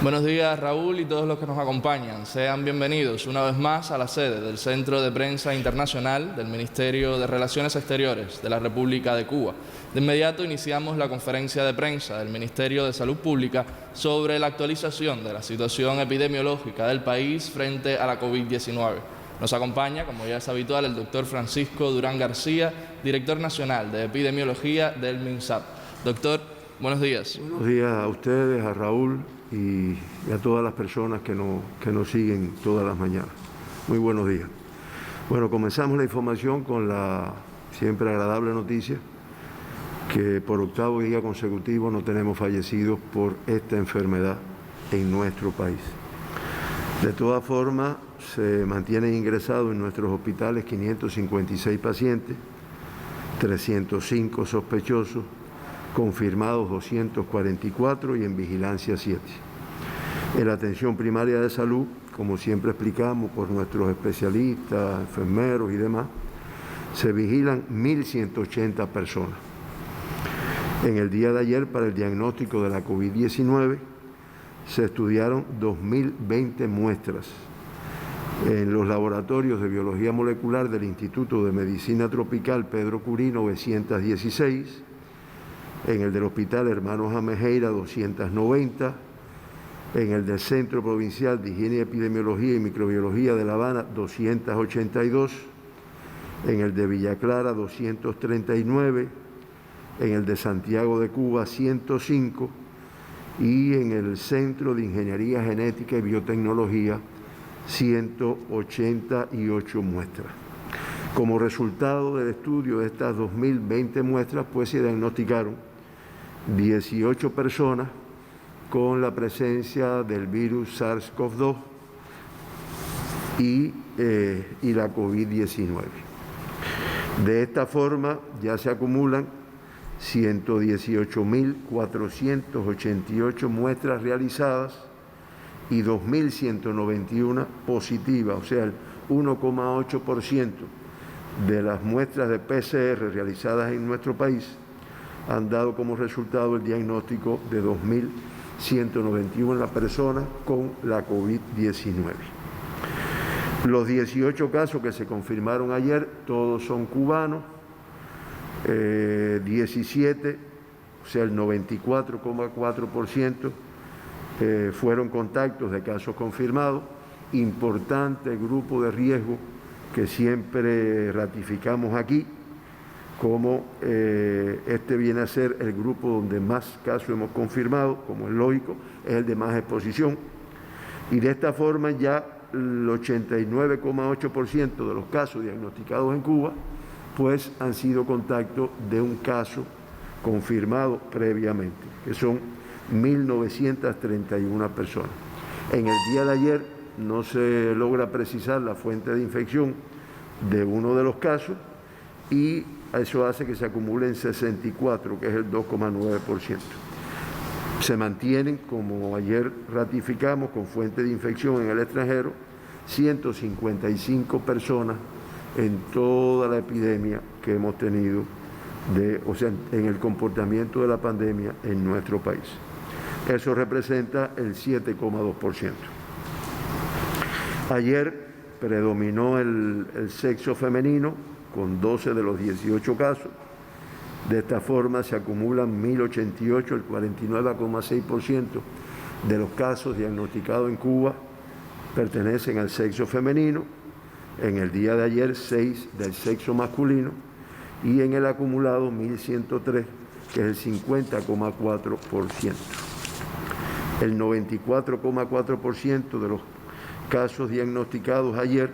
Buenos días, Raúl, y todos los que nos acompañan. Sean bienvenidos una vez más a la sede del Centro de Prensa Internacional del Ministerio de Relaciones Exteriores de la República de Cuba. De inmediato iniciamos la conferencia de prensa del Ministerio de Salud Pública sobre la actualización de la situación epidemiológica del país frente a la COVID-19. Nos acompaña, como ya es habitual, el doctor Francisco Durán García, director nacional de epidemiología del MINSAP. Doctor, buenos días. Buenos días a ustedes, a Raúl y a todas las personas que nos siguen todas las mañanas. Muy buenos días. Bueno, comenzamos la información con la siempre agradable noticia que por octavo día consecutivo no tenemos fallecidos por esta enfermedad en nuestro país. De todas formas, se mantienen ingresados en nuestros hospitales 556 pacientes, 305 sospechosos, confirmados 244 y en vigilancia 7. En la atención primaria de salud, como siempre explicamos por nuestros especialistas, enfermeros y demás, se vigilan 1.180 personas. En el día de ayer, para el diagnóstico de la COVID-19, se estudiaron 2.020 muestras en los laboratorios de biología molecular del Instituto de Medicina Tropical Pedro Curí 916, en el del Hospital Hermanos Amejeira 290, en el del Centro Provincial de Higiene, Epidemiología y Microbiología de La Habana 282, en el de Villa Clara 239, en el de Santiago de Cuba 105 y en el Centro de Ingeniería Genética y Biotecnología 188 muestras. Como resultado del estudio de estas 2.020 muestras, pues se diagnosticaron 18 personas con la presencia del virus SARS-CoV-2 y la COVID-19. De esta forma ya se acumulan 118.488 muestras realizadas y 2.191 positivas, o sea, el 1,8% de las muestras de PCR realizadas en nuestro país han dado como resultado el diagnóstico de 2.191 personas con la COVID-19. Los 18 casos que se confirmaron ayer, todos son cubanos, 17, o sea, el 94,4% fueron contactos de casos confirmados. Importante grupo de riesgo que siempre ratificamos aquí, como este viene a ser el grupo donde más casos hemos confirmado, como es lógico, es el de más exposición. Y de esta forma ya el 89,8% de los casos diagnosticados en Cuba, pues han sido contactos de un caso confirmado previamente, que son 1.931 personas. En el día de ayer no se logra precisar la fuente de infección de uno de los casos y eso hace que se acumulen 64, que es el 2,9%. Se mantienen, como ayer ratificamos, con fuente de infección en el extranjero, 155 personas en toda la epidemia que hemos tenido, en el comportamiento de la pandemia en nuestro país. Eso representa el 7,2%. Ayer predominó el sexo femenino con 12 de los 18 casos. De esta forma se acumulan 1.088, el 49,6% de los casos diagnosticados en Cuba pertenecen al sexo femenino. En el día de ayer 6 del sexo masculino y en el acumulado 1.103, que es el 50,4%. El 94,4% de los casos diagnosticados ayer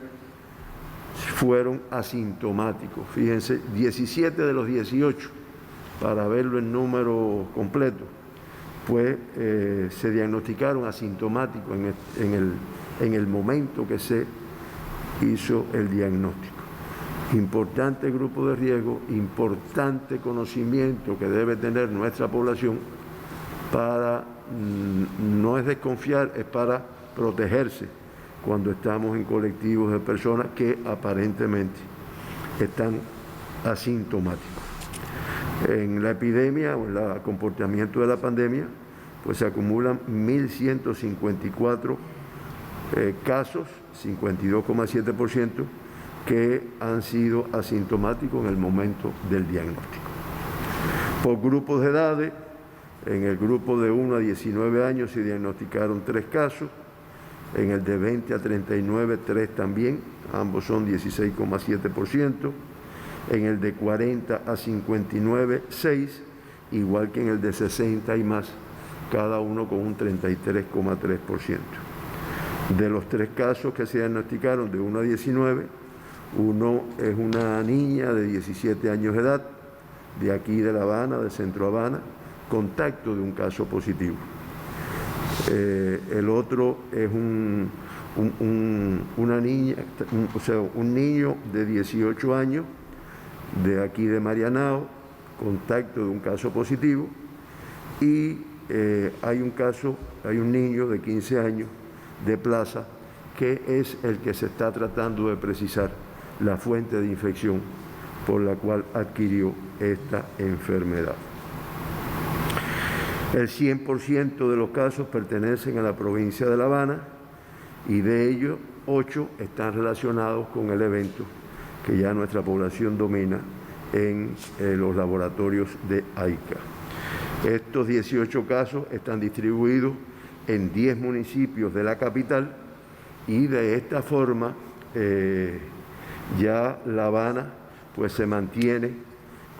fueron asintomáticos. Fíjense, 17 de los 18, para verlo en número completo, pues se diagnosticaron asintomáticos en el momento que se hizo el diagnóstico. Importante grupo de riesgo, importante conocimiento que debe tener nuestra población para, no es desconfiar, es para protegerse cuando estamos en colectivos de personas que aparentemente están asintomáticos. En la epidemia o en el comportamiento de la pandemia, pues se acumulan 1.154 casos, 52,7%, que han sido asintomáticos en el momento del diagnóstico. Por grupos de edades, en el grupo de 1 a 19 años se diagnosticaron 3 casos, en el de 20 a 39, 3 también, ambos son 16,7%, en el de 40 a 59, 6, igual que en el de 60 y más, cada uno con un 33,3%. De los 3 casos que se diagnosticaron de 1 a 19, uno es una niña de 17 años de edad, de aquí de La Habana, de Centro Habana, contacto de un caso positivo. El otro es una niña, un niño de 18 años, de aquí de Marianao, contacto de un caso positivo. Y hay un niño de 15 años de Plaza, que es el que se está tratando de precisar la fuente de infección por la cual adquirió esta enfermedad. El 100% de los casos pertenecen a la provincia de La Habana y de ellos 8 están relacionados con el evento que ya nuestra población domina en los laboratorios de AICA. Estos 18 casos están distribuidos en 10 municipios de la capital y de esta forma ya La Habana pues se mantiene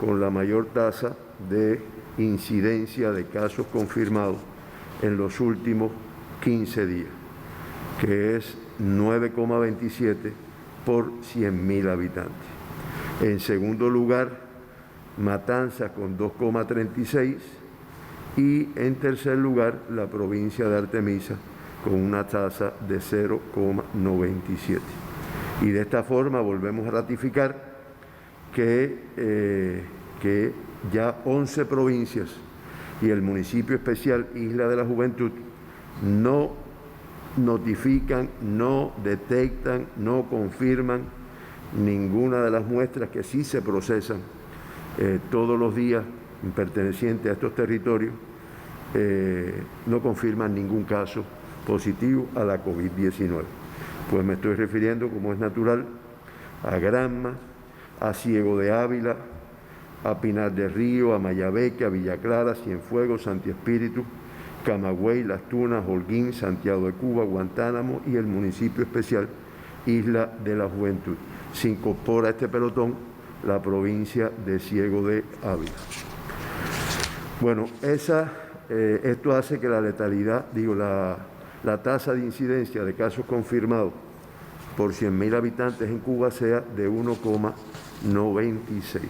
con la mayor tasa de incidencia de casos confirmados en los últimos 15 días, que es 9,27 por 100.000 habitantes. En segundo lugar, Matanzas con 2,36 y en tercer lugar, la provincia de Artemisa con una tasa de 0,97. Y de esta forma volvemos a ratificar que ya 11 provincias y el municipio especial Isla de la Juventud no notifican, no detectan, no confirman ninguna de las muestras que sí se procesan todos los días pertenecientes a estos territorios, no confirman ningún caso positivo a la COVID-19. Pues me estoy refiriendo, como es natural, a Granma, a Ciego de Ávila, a Pinar del Río, a Mayabeque, a Villa Clara, Cienfuegos, Santi Espíritu, Camagüey, Las Tunas, Holguín, Santiago de Cuba, Guantánamo y el municipio especial Isla de la Juventud. Se incorpora a este pelotón la provincia de Ciego de Ávila. Bueno, esto hace que la letalidad, la tasa de incidencia de casos confirmados por 100.000 habitantes en Cuba sea de 1,96.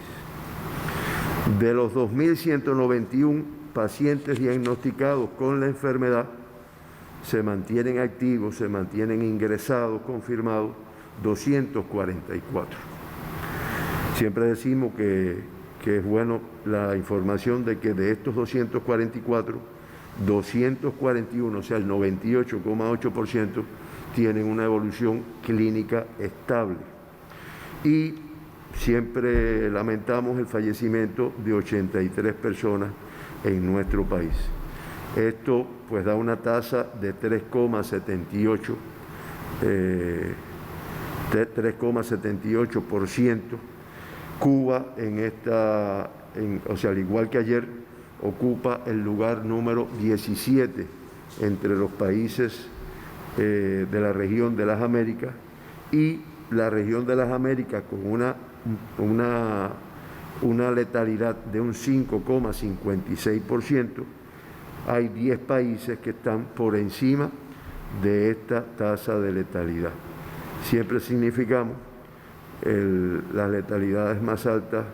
De los 2.191 pacientes diagnosticados con la enfermedad, se mantienen activos, se mantienen ingresados, confirmados, 244. Siempre decimos que es bueno la información de que de estos 244, 241, o sea, el 98,8%, tienen una evolución clínica estable. Y siempre lamentamos el fallecimiento de 83 personas en nuestro país. Esto pues da una tasa de 3,78%. Cuba al igual que ayer, ocupa el lugar número 17 entre los países de la región de las Américas, y la región de las Américas con una letalidad de un 5,56%, hay 10 países que están por encima de esta tasa de letalidad. Siempre significamos las letalidades más altas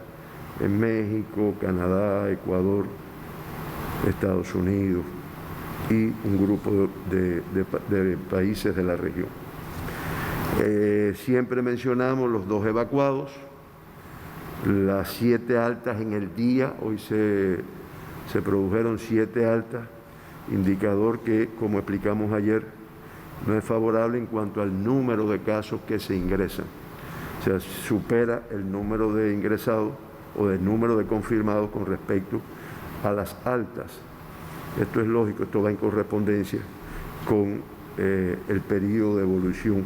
en México, Canadá, Ecuador, Estados Unidos y un grupo de países de la región. Siempre mencionamos los 2 evacuados, las 7 altas en el día. Hoy se produjeron 7 altas, indicador que, como explicamos ayer, no es favorable en cuanto al número de casos que se ingresan. O sea, supera el número de ingresados o el número de confirmados con respecto a las altas. Esto es lógico, esto va en correspondencia con el periodo de evolución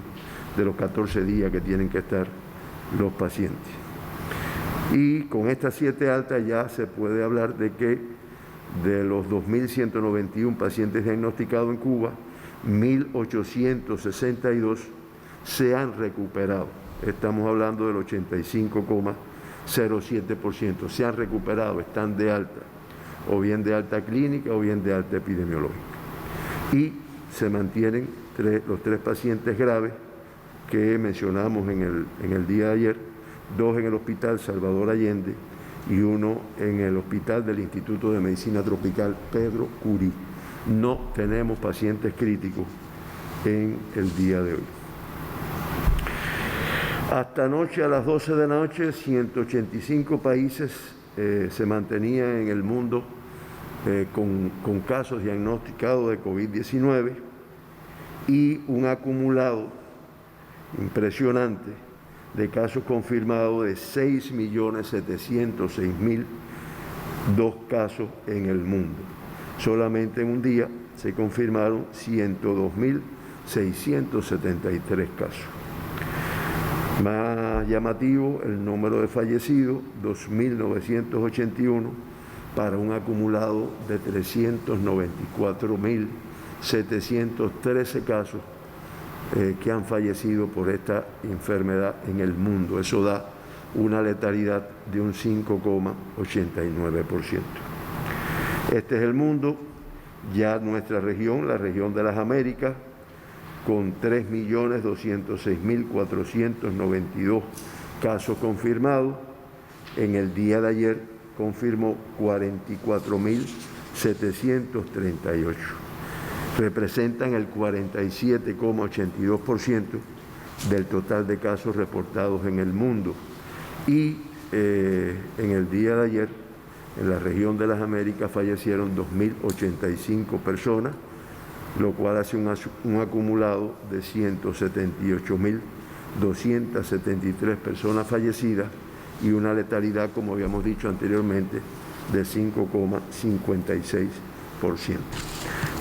de los 14 días que tienen que estar los pacientes. Y con estas 7 altas ya se puede hablar de que de los 2.191 pacientes diagnosticados en Cuba, 1.862 se han recuperado. Estamos hablando del 85,07%. Se han recuperado, están de alta, o bien de alta clínica o bien de alta epidemiológica. Y se mantienen los 3 pacientes graves que mencionamos en el día de ayer, 2 en el Hospital Salvador Allende y 1 en el Hospital del Instituto de Medicina Tropical Pedro Curí. No tenemos pacientes críticos en el día de hoy. Hasta anoche a las 12 de la noche, 185 países se mantenían en el mundo con casos diagnosticados de COVID-19 y un acumulado impresionante de casos confirmados de 6.706.002 casos en el mundo. Solamente en un día se confirmaron 102.673 casos. Más llamativo el número de fallecidos, 2.981, para un acumulado de 394.713 casos que han fallecido por esta enfermedad en el mundo. Eso da una letalidad de un 5,89%. Este es el mundo. Ya nuestra región, la región de las Américas, con 3.206.492 casos confirmados. En el día de ayer confirmó 44.738. Representan el 47,82% del total de casos reportados en el mundo. Y en el día de ayer, en la región de las Américas, fallecieron 2.085 personas, lo cual hace un acumulado de 178.273 personas fallecidas y una letalidad, como habíamos dicho anteriormente, de 5,56%.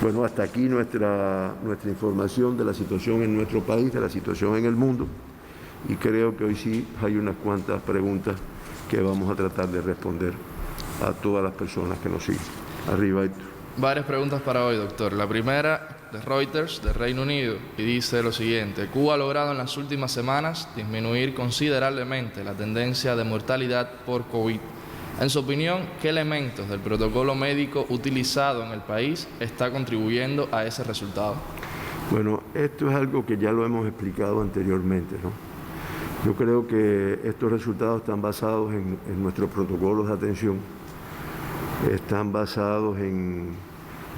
Bueno, hasta aquí nuestra información de la situación en nuestro país, de la situación en el mundo, y creo que hoy sí hay unas cuantas preguntas que vamos a tratar de responder a todas las personas que nos siguen. Arriba, Héctor. Varias preguntas para hoy, doctor. La primera de Reuters, de Reino Unido, y dice lo siguiente: Cuba ha logrado en las últimas semanas disminuir considerablemente la tendencia de mortalidad por COVID. En su opinión, ¿qué elementos del protocolo médico utilizado en el país está contribuyendo a ese resultado? Bueno, esto es algo que ya lo hemos explicado anteriormente, ¿no? Yo creo que estos resultados están basados en nuestros protocolos de atención, están basados en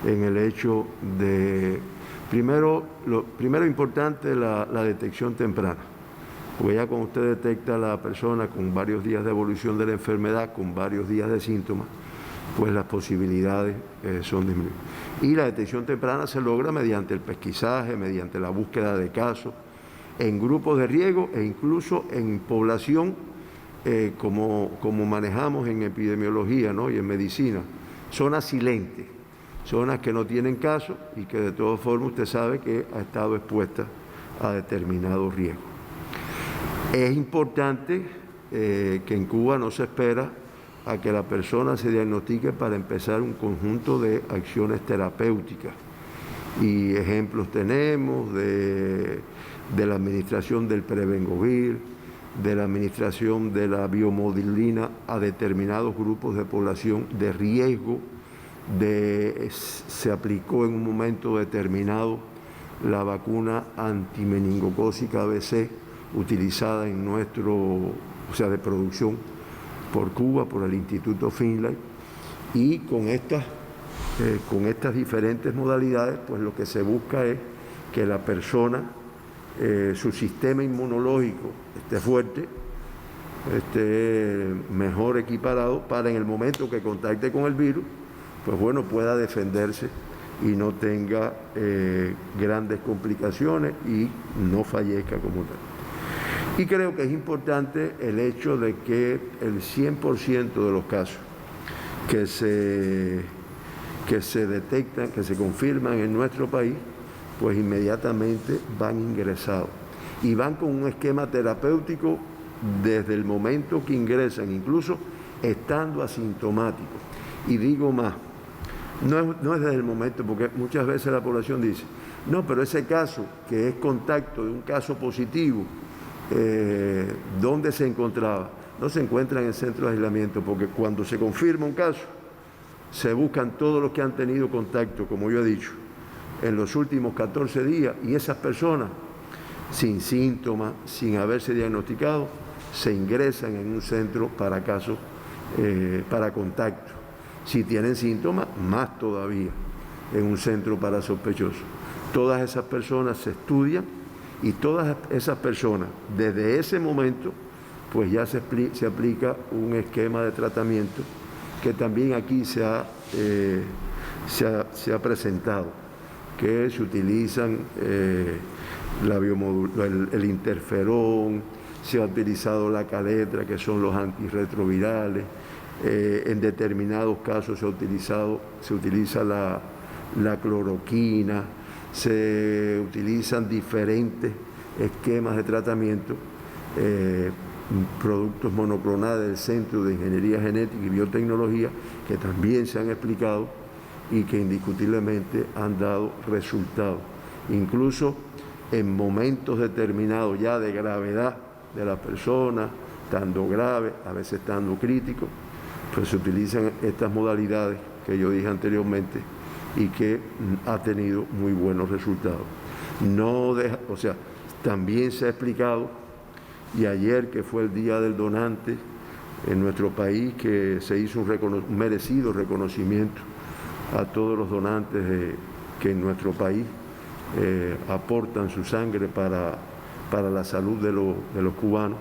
el hecho de, primero importante, la detección temprana. Porque ya cuando usted detecta a la persona con varios días de evolución de la enfermedad, con varios días de síntomas, pues las posibilidades son disminuidas. Y la detección temprana se logra mediante el pesquisaje, mediante la búsqueda de casos, en grupos de riesgo e incluso en población, como manejamos en epidemiología, ¿no?, y en medicina, zonas silentes, zonas que no tienen casos y que de todas formas usted sabe que ha estado expuesta a determinados riesgos. Es importante que en Cuba no se espera a que la persona se diagnostique para empezar un conjunto de acciones terapéuticas. Y ejemplos tenemos de la administración del Prevengovir, de la administración de la biomodulina a determinados grupos de población de riesgo, se aplicó en un momento determinado la vacuna antimeningocócica ABC, utilizada en de producción por Cuba, por el Instituto Finlay, y con estas diferentes modalidades, pues lo que se busca es que la persona, su sistema inmunológico esté fuerte, esté mejor equiparado para en el momento que contacte con el virus, pues bueno, pueda defenderse y no tenga grandes complicaciones y no fallezca como tal. Y creo que es importante el hecho de que el 100% de los casos que que se detectan, que se confirman en nuestro país, pues inmediatamente van ingresados. Y van con un esquema terapéutico desde el momento que ingresan, incluso estando asintomáticos. Y digo más, no es desde el momento, porque muchas veces la población dice, no, pero ese caso que es contacto de un caso positivo, ¿dónde se encontraba? No se encuentra en el centro de aislamiento, porque cuando se confirma un caso, se buscan todos los que han tenido contacto, como yo he dicho, en los últimos 14 días, y esas personas, sin síntomas, sin haberse diagnosticado, se ingresan en un centro para casos, para contacto. Si tienen síntomas, más todavía, en un centro para sospechosos. Todas esas personas se estudian y todas esas personas, desde ese momento, pues ya se aplica un esquema de tratamiento que también aquí se ha presentado, que se utilizan el interferón, se ha utilizado la caletra, que son los antirretrovirales, en determinados casos se utiliza la cloroquina, se utilizan diferentes esquemas de tratamiento, productos monoclonales del Centro de Ingeniería Genética y Biotecnología, que también se han explicado y que indiscutiblemente han dado resultados. Incluso en momentos determinados ya de gravedad de la persona, estando grave, a veces estando crítico, pues se utilizan estas modalidades que yo dije anteriormente y que ha tenido muy buenos resultados. También se ha explicado, y ayer que fue el Día del Donante en nuestro país, que se hizo un merecido reconocimiento a todos los donantes que en nuestro país aportan su sangre para la salud de los cubanos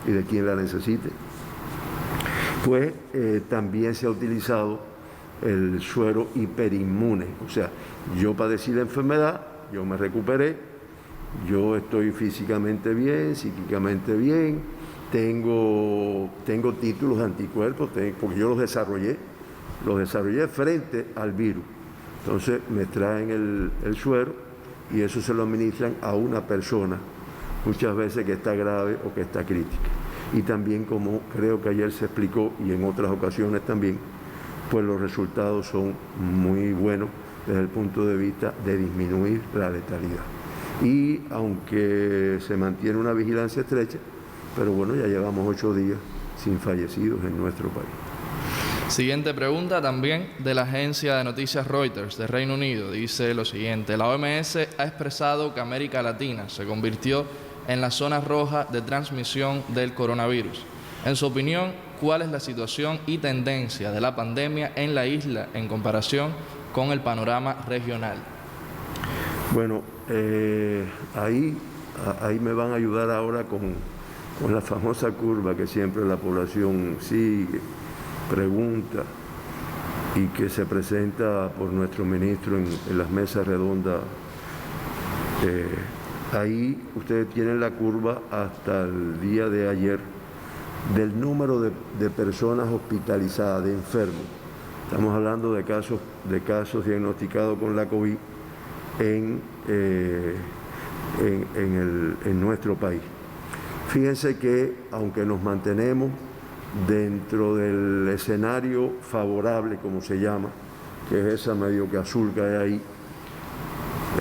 y de quien la necesite. Pues también se ha utilizado el suero hiperinmune. O sea, yo padecí la enfermedad, yo me recuperé, yo estoy físicamente bien, psíquicamente bien, tengo títulos de anticuerpos, porque yo los desarrollé frente al virus. Entonces me traen el suero y eso se lo administran a una persona, muchas veces que está grave o que está crítica. Y también, como creo que ayer se explicó y en otras ocasiones también, pues los resultados son muy buenos desde el punto de vista de disminuir la letalidad. Y aunque se mantiene una vigilancia estrecha, pero bueno, ya llevamos 8 días sin fallecidos en nuestro país. Siguiente pregunta también de la agencia de noticias Reuters de Reino Unido. Dice lo siguiente: la OMS ha expresado que América Latina se convirtió en la zona roja de transmisión del coronavirus. En su opinión, ¿cuál es la situación y tendencia de la pandemia en la isla en comparación con el panorama regional? Bueno, ahí me van a ayudar ahora con la famosa curva que siempre la población sigue, pregunta y que se presenta por nuestro ministro en las mesas redondas. Ahí ustedes tienen la curva hasta el día de ayer del número de personas hospitalizadas, de enfermos. Estamos hablando de casos diagnosticados con la COVID en nuestro país. Fíjense que aunque nos mantenemos dentro del escenario favorable, como se llama, que es esa medio que azul que hay ahí,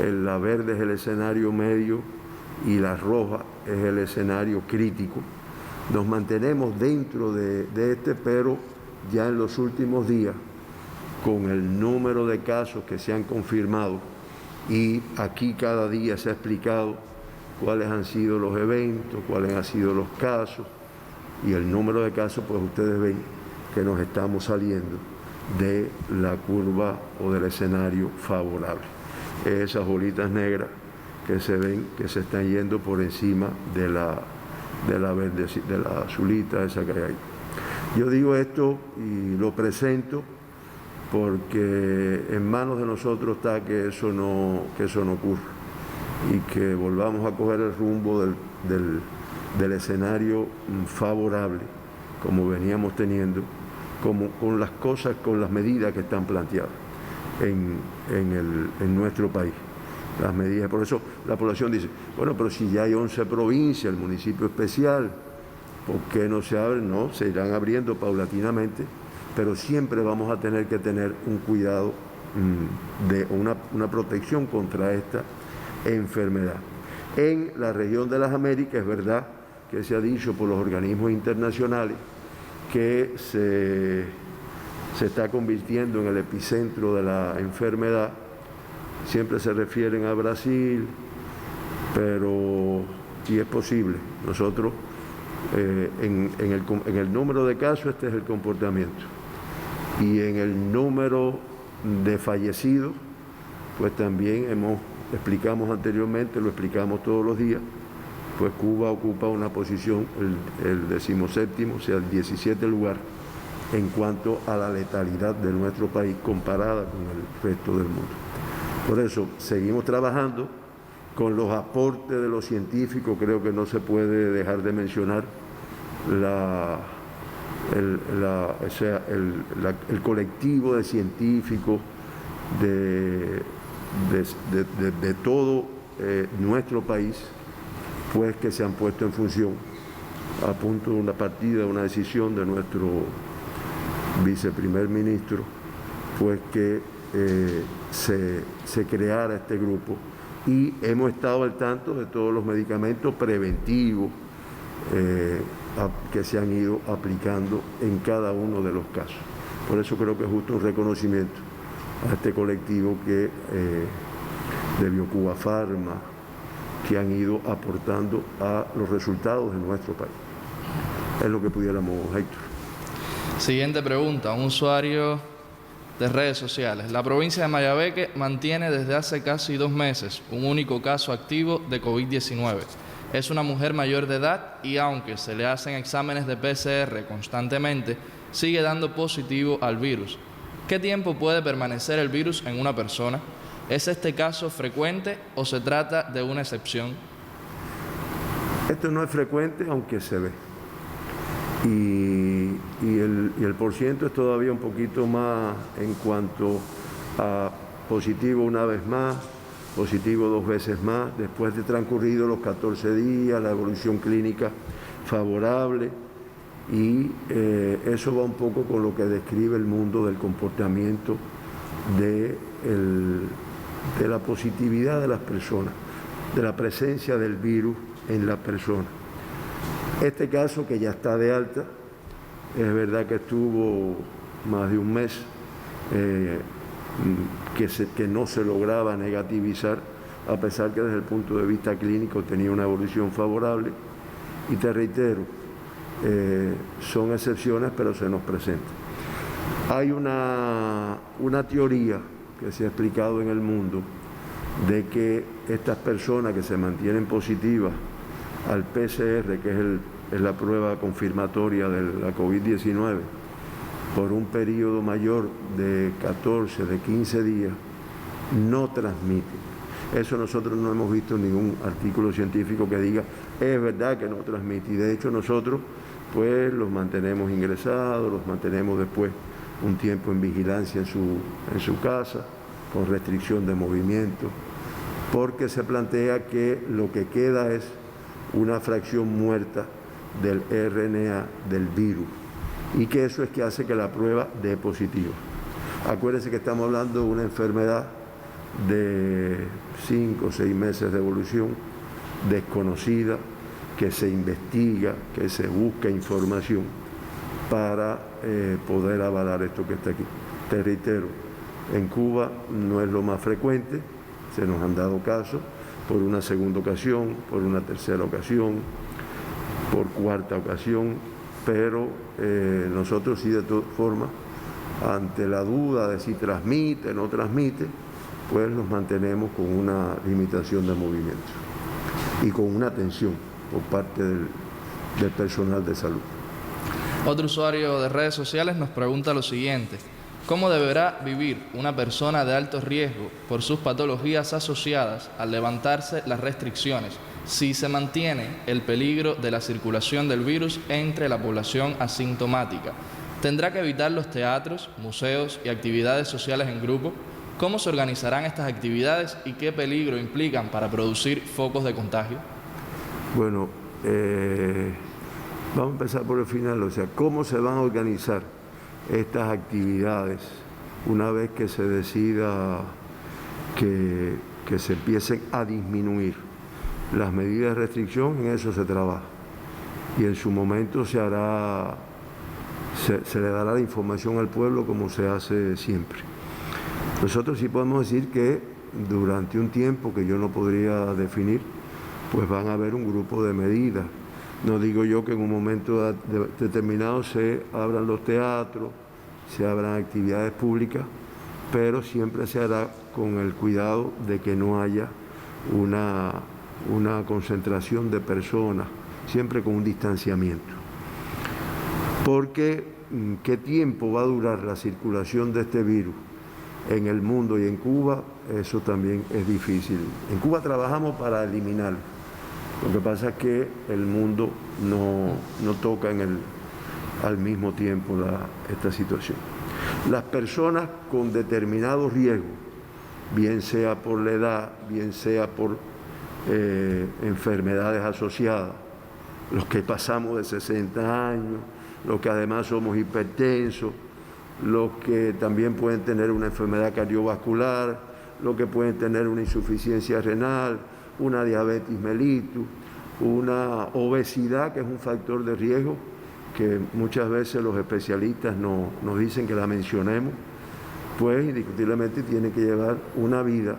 la verde es el escenario medio y la roja es el escenario crítico, nos mantenemos dentro de este, pero ya en los últimos días, con el número de casos que se han confirmado, y aquí cada día se ha explicado cuáles han sido los eventos, cuáles han sido los casos, y el número de casos, pues ustedes ven que nos estamos saliendo de la curva o del escenario favorable. Esas bolitas negras que se ven que se están yendo por encima de la verde, de la azulita esa que hay ahí. Yo digo esto y lo presento porque en manos de nosotros está que eso no ocurra y que volvamos a coger el rumbo del escenario favorable como veníamos teniendo, con las medidas que están planteadas. en nuestro país. Las medidas, por eso la población dice, bueno, pero si ya hay 11 provincias, el municipio especial, ¿por qué no se abren? No, se irán abriendo paulatinamente, pero siempre vamos a tener que tener un cuidado de una protección contra esta enfermedad. En la región de las Américas es verdad que se ha dicho por los organismos internacionales que se está convirtiendo en el epicentro de la enfermedad. Siempre se refieren a Brasil, pero y es posible. Nosotros, en el número de casos, este es el comportamiento. Y en el número de fallecidos, pues también explicamos anteriormente, lo explicamos todos los días, pues Cuba ocupa una posición, el 17º, o sea, el 17 lugar, en cuanto a la letalidad de nuestro país comparada con el resto del mundo. Por eso, seguimos trabajando con los aportes de los científicos. Creo que no se puede dejar de mencionar el colectivo de científicos de todo nuestro país, pues que se han puesto en función a punto de una partida, una decisión de nuestro viceprimer ministro, pues que se creara este grupo, y hemos estado al tanto de todos los medicamentos preventivos que se han ido aplicando en cada uno de los casos. Por eso creo que es justo un reconocimiento a este colectivo de Biocuba Pharma, que han ido aportando a los resultados de nuestro país. Es lo que pudiéramos, Héctor. Siguiente pregunta, un usuario de redes sociales. La provincia de Mayabeque mantiene desde hace casi 2 meses un único caso activo de COVID-19. Es una mujer mayor de edad y aunque se le hacen exámenes de PCR constantemente, sigue dando positivo al virus. ¿Qué tiempo puede permanecer el virus en una persona? ¿Es este caso frecuente o se trata de una excepción? Esto no es frecuente, aunque se ve. Y el porciento es todavía un poquito más en cuanto a positivo una vez más, positivo 2 veces más, después de transcurridos los 14 días, la evolución clínica favorable, y eso va un poco con lo que describe el mundo del comportamiento de la positividad de las personas, de la presencia del virus en la persona. Este caso, que ya está de alta, es verdad que estuvo más de 1 mes que no se lograba negativizar, a pesar que desde el punto de vista clínico tenía una evolución favorable. Y te reitero, son excepciones, pero se nos presenta. Hay una teoría que se ha explicado en el mundo de que estas personas que se mantienen positivas al PCR, que es la prueba confirmatoria de la COVID-19, por un periodo mayor de 14, de 15 días, no transmiten. Eso nosotros no hemos visto ningún artículo científico que diga es verdad que no transmite. Y de hecho nosotros pues los mantenemos ingresados, los mantenemos después un tiempo en vigilancia en su casa, con restricción de movimiento, porque se plantea que lo que queda es una fracción muerta del RNA del virus, y que eso es que hace que la prueba dé positivo. Acuérdense que estamos hablando de una enfermedad de 5 o 6 meses de evolución, desconocida, que se investiga, que se busca información para poder avalar esto que está aquí. Te reitero, en Cuba no es lo más frecuente, se nos han dado casos por una segunda ocasión, por una tercera ocasión, por cuarta ocasión, pero nosotros sí, de todas formas, ante la duda de si transmite o no transmite, pues nos mantenemos con una limitación de movimiento y con una atención por parte del personal de salud. Otro usuario de redes sociales nos pregunta lo siguiente: ¿cómo deberá vivir una persona de alto riesgo por sus patologías asociadas al levantarse las restricciones si se mantiene el peligro de la circulación del virus entre la población asintomática? ¿Tendrá que evitar los teatros, museos y actividades sociales en grupo? ¿Cómo se organizarán estas actividades y qué peligro implican para producir focos de contagio? Bueno, vamos a empezar por el final, o sea, ¿cómo se van a organizar estas actividades una vez que se decida que se empiecen a disminuir las medidas de restricción? En eso se trabaja y en su momento se le dará la información al pueblo como se hace siempre. Nosotros sí podemos decir que durante un tiempo que yo no podría definir, pues van a haber un grupo de medidas. No digo yo que en un momento determinado se abran los teatros, se abran actividades públicas, pero siempre se hará con el cuidado de que no haya una concentración de personas, siempre con un distanciamiento. Porque ¿qué tiempo va a durar la circulación de este virus en el mundo y en Cuba? Eso también es difícil. En Cuba trabajamos para eliminarlo. Lo que pasa es que el mundo no toca al mismo tiempo esta situación. Las personas con determinados riesgos, bien sea por la edad, bien sea por enfermedades asociadas, los que pasamos de 60 años, los que además somos hipertensos, los que también pueden tener una enfermedad cardiovascular, los que pueden tener una insuficiencia renal, una diabetes mellitus, una obesidad, que es un factor de riesgo que muchas veces los especialistas nos dicen que la mencionemos, pues indiscutiblemente tienen que llevar una vida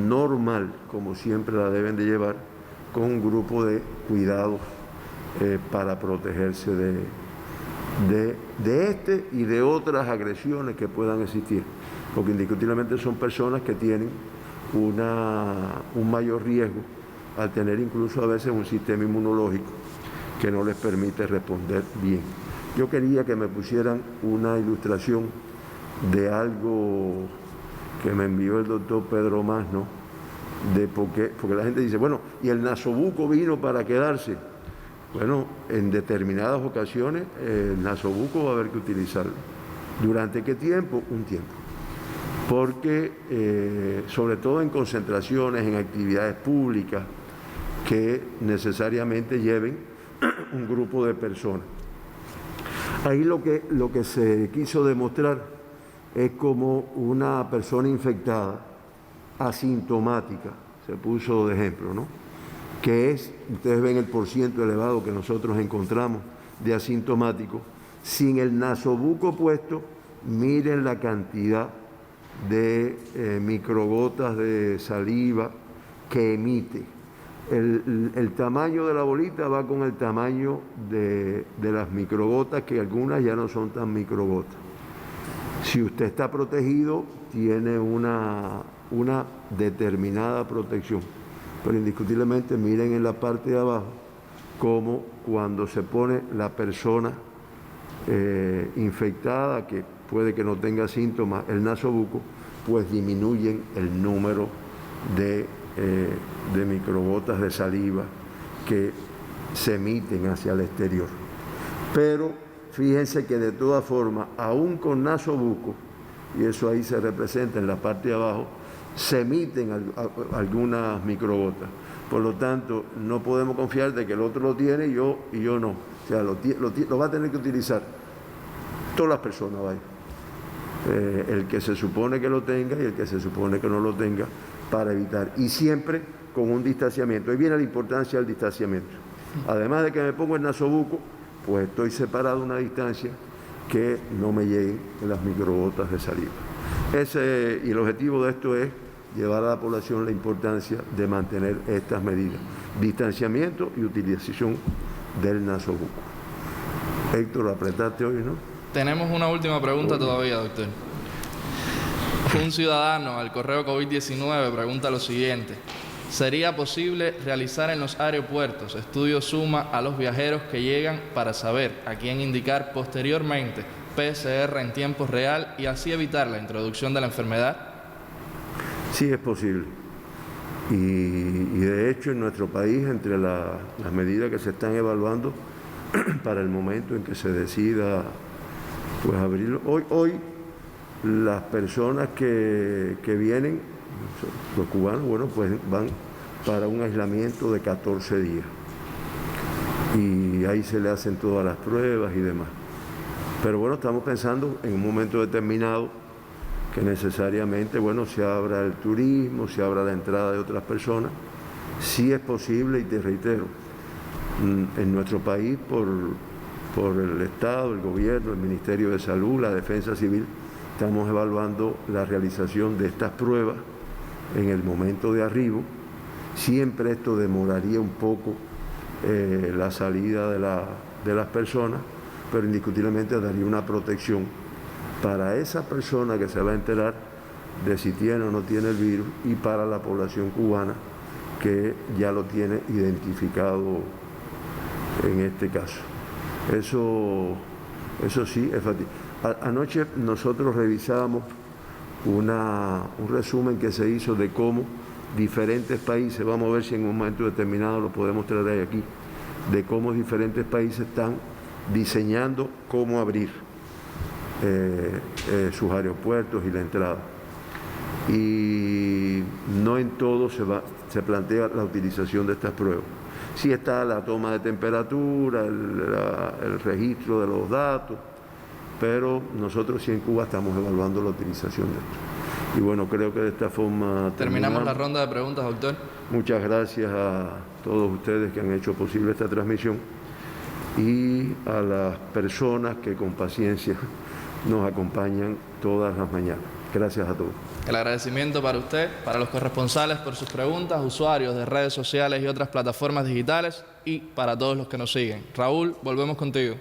normal, como siempre la deben de llevar, con un grupo de cuidados para protegerse de este y de otras agresiones que puedan existir, porque indiscutiblemente son personas que tienen un mayor riesgo al tener incluso a veces un sistema inmunológico que no les permite responder bien. Yo quería que me pusieran una ilustración de algo que me envió el doctor Pedro Masno, porque la gente dice, bueno, ¿y el nasobuco vino para quedarse? Bueno, en determinadas ocasiones el nasobuco va a haber que utilizarlo. ¿Durante qué tiempo? Un tiempo. Porque sobre todo en concentraciones, en actividades públicas que necesariamente lleven un grupo de personas. Ahí lo que se quiso demostrar es como una persona infectada, asintomática, se puso de ejemplo, ¿no? Que es, ustedes ven el porciento elevado que nosotros encontramos de asintomáticos, sin el nasobuco puesto, miren la cantidad de microgotas de saliva que emite. El tamaño de la bolita va con el tamaño de las microgotas, que algunas ya no son tan microgotas. Si usted está protegido, tiene una determinada protección. Pero indiscutiblemente miren en la parte de abajo cómo cuando se pone la persona infectada, que puede que no tenga síntomas, el nasobuco, pues disminuyen el número de microgotas de saliva que se emiten hacia el exterior. Pero fíjense que de todas formas, aún con nasobuco, y eso ahí se representa en la parte de abajo, se emiten algunas microgotas. Por lo tanto, no podemos confiar de que el otro lo tiene y yo no. O sea, lo va a tener que utilizar todas las personas, vaya. El que se supone que lo tenga y el que se supone que no lo tenga, para evitar. Y siempre con un distanciamiento. Ahí viene la importancia del distanciamiento. Además de que me pongo el nasobuco, pues estoy separado a una distancia que no me lleguen las microgotas de saliva. Y el objetivo de esto es llevar a la población la importancia de mantener estas medidas: distanciamiento y utilización del nasobuco. Héctor, apretaste hoy, ¿no? Tenemos una última pregunta todavía, doctor. Un ciudadano al correo COVID-19 pregunta lo siguiente: ¿sería posible realizar en los aeropuertos estudios suma a los viajeros que llegan para saber a quién indicar posteriormente PCR en tiempo real y así evitar la introducción de la enfermedad? Sí, es posible. Y de hecho en nuestro país, entre las medidas que se están evaluando para el momento en que se decida pues abrirlo, hoy Las personas que vienen, los cubanos, bueno, pues van para un aislamiento de 14 días. Y ahí se le hacen todas las pruebas y demás. Pero bueno, estamos pensando en un momento determinado que necesariamente, bueno, se abra el turismo, se abra la entrada de otras personas. Sí es posible, y te reitero, en nuestro país, por el Estado, el gobierno, el Ministerio de Salud, la Defensa Civil, estamos evaluando la realización de estas pruebas en el momento de arribo. Siempre esto demoraría un poco la salida de las personas, pero indiscutiblemente daría una protección para esa persona que se va a enterar de si tiene o no tiene el virus, y para la población cubana que ya lo tiene identificado en este caso. Eso sí es fácil. Anoche nosotros revisábamos un resumen que se hizo de cómo diferentes países, vamos a ver si en un momento determinado lo podemos traer aquí, de cómo diferentes países están diseñando cómo abrir sus aeropuertos y la entrada. Y no en todo se plantea la utilización de estas pruebas. Sí está la toma de temperatura, el registro de los datos, pero nosotros sí en Cuba estamos evaluando la utilización de esto. Y bueno, creo que de esta forma terminamos la ronda de preguntas, doctor. Muchas gracias a todos ustedes que han hecho posible esta transmisión y a las personas que con paciencia nos acompañan todas las mañanas. Gracias a todos. El agradecimiento para usted, para los corresponsales por sus preguntas, usuarios de redes sociales y otras plataformas digitales, y para todos los que nos siguen. Raúl, volvemos contigo.